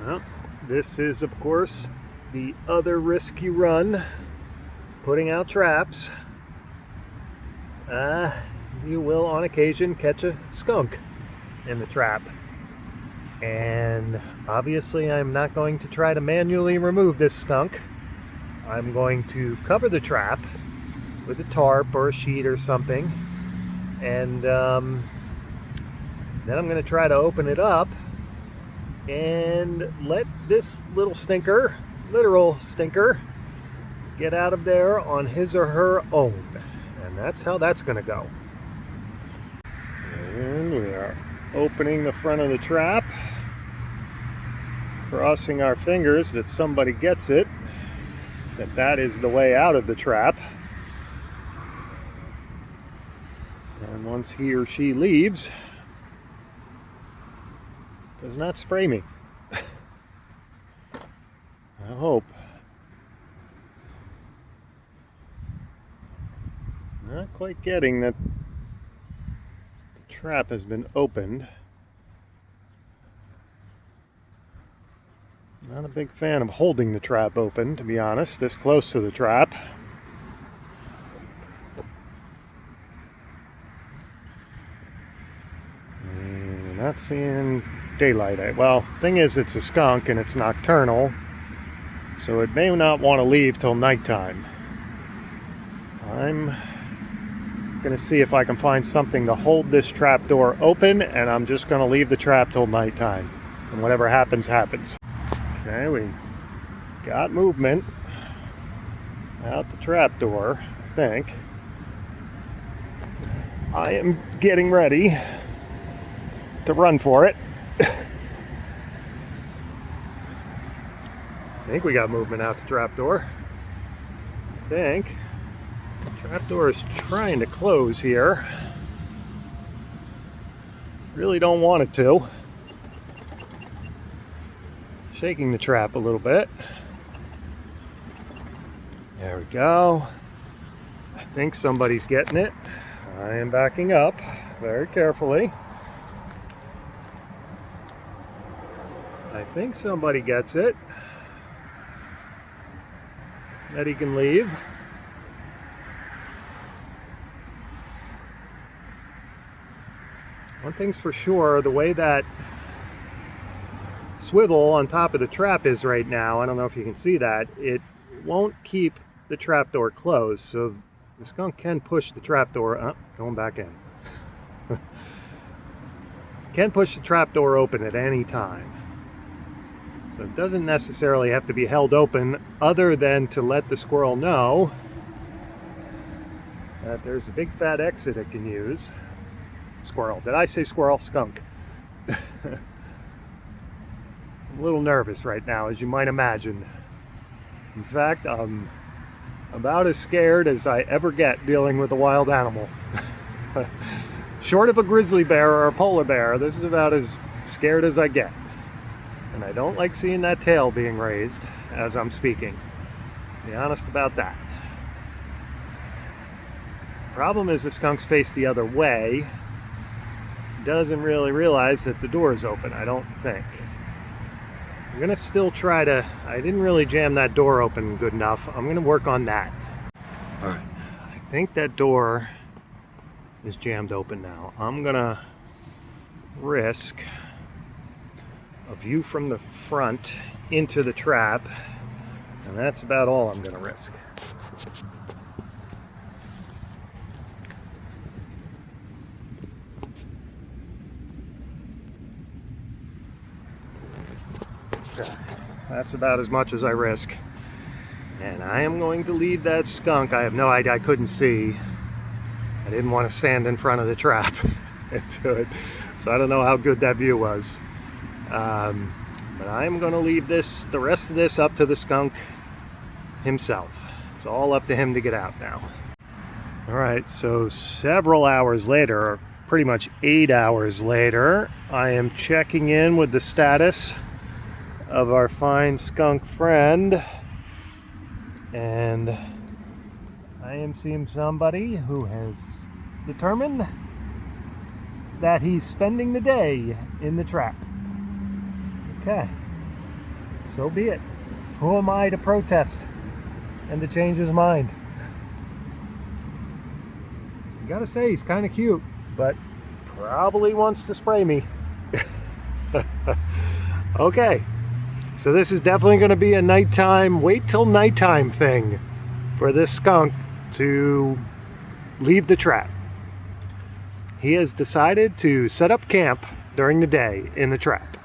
Well, this is, of course, the other risk you run, putting out traps. You will, on occasion, catch a skunk in the trap. And obviously, I'm not going to try to manually remove this skunk. I'm going to cover the trap with a tarp or a sheet or something. And then I'm going to try to open it up and let this little stinker, literal stinker, get out of there on his or her own. And that's how that's going to go. And we are opening the front of the trap, crossing our fingers that somebody gets it, that is the way out of the trap. And once he or she leaves, does not spray me. I hope. Not quite getting that the trap has been opened. Not a big fan of holding the trap open, to be honest, this close to the trap. Not seeing daylight. Well, thing is, it's a skunk and it's nocturnal, so it may not want to leave till nighttime. I'm gonna see if I can find something to hold this trap door open, and I'm just gonna leave the trap till nighttime, and whatever happens, happens. Okay, we got movement out the trap door, I think. I am getting ready to run for it. I think we got movement out the trap door. I think. The trap door is trying to close here. Really don't want it to. Shaking the trap a little bit. There we go. I think somebody's getting it. I am backing up very carefully. I think somebody gets it. That he can leave. One thing's for sure, the way that swivel on top of the trap is right now, I don't know if you can see that, it won't keep the trap door closed, so the skunk can push the trap door, going back in. Can push the trap door open at any time. So it doesn't necessarily have to be held open, other than to let the squirrel know that there's a big fat exit it can use. Squirrel. Did I say squirrel? Skunk. I'm a little nervous right now, as you might imagine. In fact, I'm about as scared as I ever get dealing with a wild animal. Short of a grizzly bear or a polar bear, this is about as scared as I get. And I don't like seeing that tail being raised as I'm speaking. Be honest about that. Problem is the skunk's face the other way. Doesn't really realize that the door is open, I don't think. I'm gonna still try to, I didn't really jam that door open good enough. I'm gonna work on that. All right, I think that door is jammed open now. I'm gonna risk a view from the front into the trap, and that's about all I'm gonna risk. That's about as much as I risk. And I am going to leave that skunk. I have no idea, I couldn't see. I didn't want to stand in front of the trap into it. So I don't know how good that view was. But I'm going to leave the rest of this up to the skunk himself. It's all up to him to get out now. All right, so several hours later, pretty much 8 hours later, I am checking in with the status of our fine skunk friend, and I am seeing somebody who has determined that he's spending the day in the trap. Okay, so be it. Who am I to protest and to change his mind? You gotta say, he's kind of cute, but probably wants to spray me. Okay, so this is definitely going to be a nighttime, wait till nighttime thing for this skunk to leave the trap. He has decided to set up camp during the day in the trap.